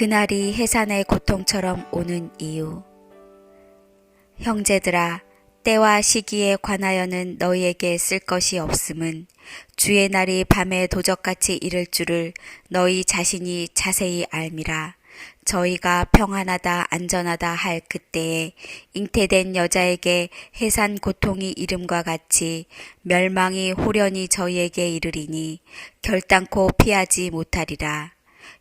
그날이 해산의 고통처럼 오는 이유. 형제들아, 때와 시기에 관하여는 너희에게 쓸 것이 없음은 주의 날이 밤에 도적같이 이를 줄을 너희 자신이 자세히 알미라. 저희가 평안하다 안전하다 할 그때에 잉태된 여자에게 해산 고통이 이름과 같이 멸망이 호련히 저희에게 이르리니 결단코 피하지 못하리라.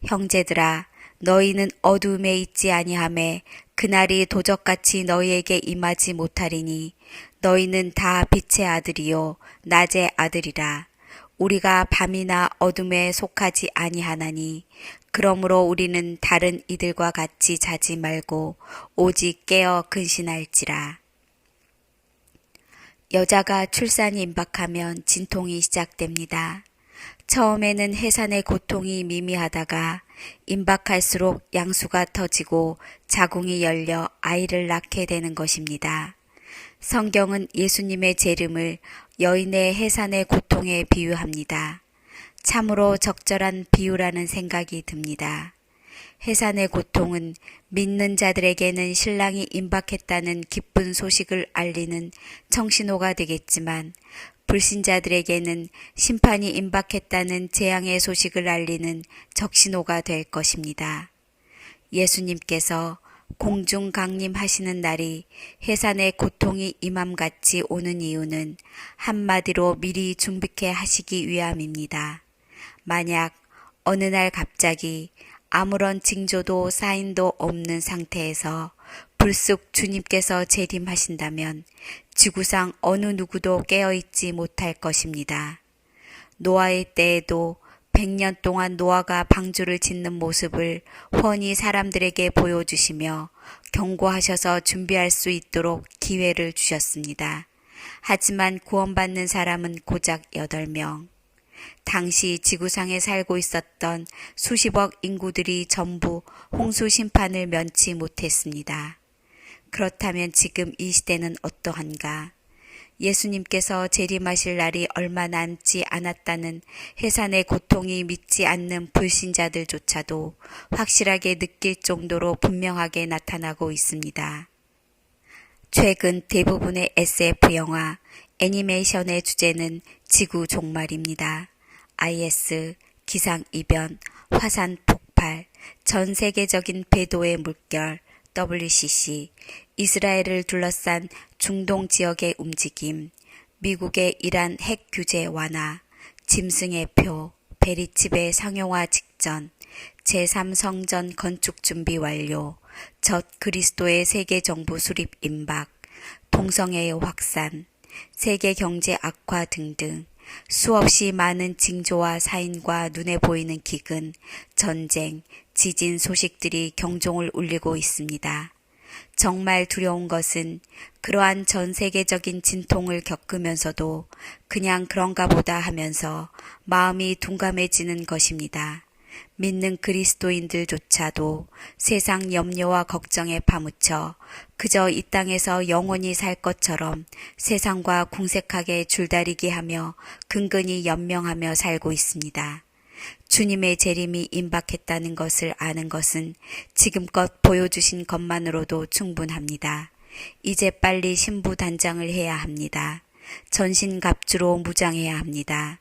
형제들아, 너희는 어두움에 있지 아니하매 그날이 도적같이 너희에게 임하지 못하리니 너희는 다 빛의 아들이요 낮의 아들이라. 우리가 밤이나 어둠에 속하지 아니하나니 그러므로 우리는 다른 이들과 같이 자지 말고 오직 깨어 근신할지라. 여자가 출산이 임박하면 진통이 시작됩니다. 처음에는 해산의 고통이 미미하다가 임박할수록 양수가 터지고 자궁이 열려 아이를 낳게 되는 것입니다. 성경은 예수님의 재림을 여인의 해산의 고통에 비유합니다. 참으로 적절한 비유라는 생각이 듭니다. 해산의 고통은 믿는 자들에게는 신랑이 임박했다는 기쁜 소식을 알리는 청신호가 되겠지만 불신자들에게는 심판이 임박했다는 재앙의 소식을 알리는 적신호가 될 것입니다. 예수님께서 공중 강림하시는 날이 해산의 고통이 임함같이 오는 이유는 한마디로 미리 준비케 하시기 위함입니다. 만약 어느 날 갑자기 아무런 징조도 사인도 없는 상태에서 불쑥 주님께서 재림하신다면 지구상 어느 누구도 깨어있지 못할 것입니다. 노아의 때에도 100년 동안 노아가 방주를 짓는 모습을 훤히 사람들에게 보여주시며 경고하셔서 준비할 수 있도록 기회를 주셨습니다. 하지만 구원받는 사람은 고작 8명. 당시 지구상에 살고 있었던 수십억 인구들이 전부 홍수 심판을 면치 못했습니다. 그렇다면 지금 이 시대는 어떠한가? 예수님께서 재림하실 날이 얼마 남지 않았다는 해산의 고통이 믿지 않는 불신자들조차도 확실하게 느낄 정도로 분명하게 나타나고 있습니다. 최근 대부분의 SF 영화, 애니메이션의 주제는 지구 종말입니다. IS, 기상이변, 화산 폭발, 전 세계적인 배도의 물결, WCC, 이스라엘을 둘러싼 중동 지역의 움직임, 미국의 이란 핵 규제 완화, 짐승의 표, 베리집의 상용화 직전, 제3성전 건축 준비 완료, 젖 그리스도의 세계정부 수립 임박, 동성애의 확산, 세계 경제 악화 등등 수없이 많은 징조와 사인과 눈에 보이는 기근, 전쟁, 지진 소식들이 경종을 울리고 있습니다. 정말 두려운 것은 그러한 전 세계적인 진통을 겪으면서도 그냥 그런가 보다 하면서 마음이 둔감해지는 것입니다. 믿는 그리스도인들조차도 세상 염려와 걱정에 파묻혀 그저 이 땅에서 영원히 살 것처럼 세상과 궁색하게 줄다리기 하며 근근히 연명하며 살고 있습니다. 주님의 재림이 임박했다는 것을 아는 것은 지금껏 보여주신 것만으로도 충분합니다. 이제 빨리 신부단장을 해야 합니다. 전신갑주로 무장해야 합니다.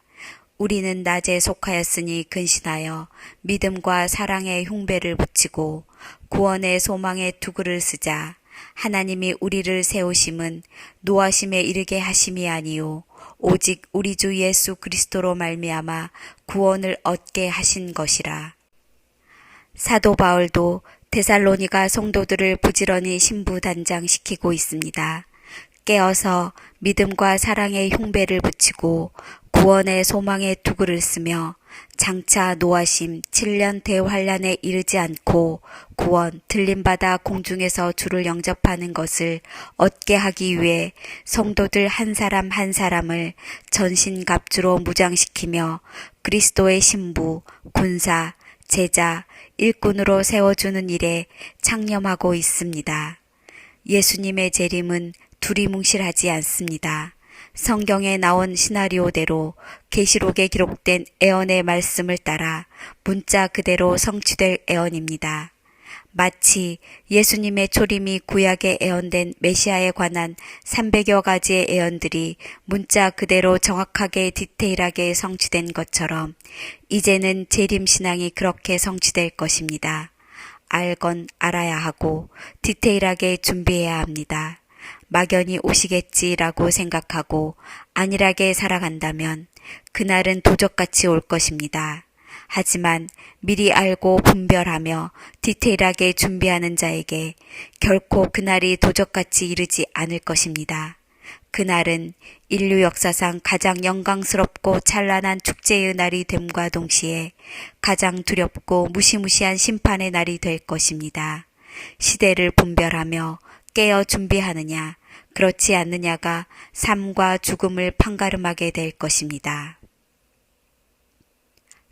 우리는 낮에 속하였으니 근신하여 믿음과 사랑의 흉배를 붙이고 구원의 소망의 투구를 쓰자. 하나님이 우리를 세우심은 노하심에 이르게 하심이 아니요 오직 우리 주 예수 그리스도로 말미암아 구원을 얻게 하신 것이라. 사도 바울도 데살로니가 성도들을 부지런히 신부단장시키고 있습니다. 깨어서 믿음과 사랑의 흉배를 붙이고 구원의 소망의 투구를 쓰며 장차 노하심 7년 대환란에 이르지 않고 구원 들림받아 공중에서 주를 영접하는 것을 얻게 하기 위해 성도들 한 사람 한 사람을 전신갑주로 무장시키며 그리스도의 신부, 군사, 제자, 일꾼으로 세워주는 일에 창념하고 있습니다. 예수님의 재림은 두리뭉실하지 않습니다. 성경에 나온 시나리오대로 계시록에 기록된 예언의 말씀을 따라 문자 그대로 성취될 예언입니다. 마치 예수님의 초림이 구약에 예언된 메시아에 관한 300여 가지의 예언들이 문자 그대로 정확하게 디테일하게 성취된 것처럼 이제는 재림신앙이 그렇게 성취될 것입니다. 알건 알아야 하고 디테일하게 준비해야 합니다. 막연히 오시겠지라고 생각하고 안일하게 살아간다면 그날은 도적같이 올 것입니다. 하지만 미리 알고 분별하며 디테일하게 준비하는 자에게 결코 그날이 도적같이 이르지 않을 것입니다. 그날은 인류 역사상 가장 영광스럽고 찬란한 축제의 날이 됨과 동시에 가장 두렵고 무시무시한 심판의 날이 될 것입니다. 시대를 분별하며 깨어 준비하느냐, 그렇지 않느냐가 삶과 죽음을 판가름하게 될 것입니다.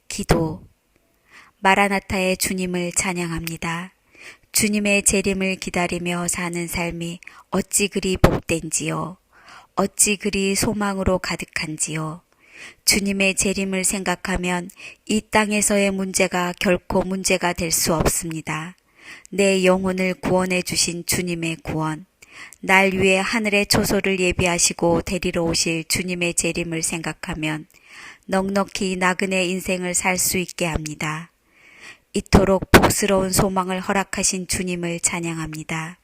기도. 마라나타의 주님을 찬양합니다. 주님의 재림을 기다리며 사는 삶이 어찌 그리 복된지요. 어찌 그리 소망으로 가득한지요. 주님의 재림을 생각하면 이 땅에서의 문제가 결코 문제가 될 수 없습니다. 내 영혼을 구원해 주신 주님의 구원, 날 위해 하늘의 초소를 예비하시고 데리러 오실 주님의 재림을 생각하면 넉넉히 나그네 인생을 살 수 있게 합니다. 이토록 복스러운 소망을 허락하신 주님을 찬양합니다.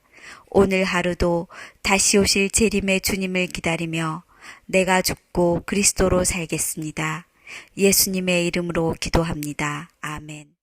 오늘 하루도 다시 오실 재림의 주님을 기다리며 내가 죽고 그리스도로 살겠습니다. 예수님의 이름으로 기도합니다. 아멘.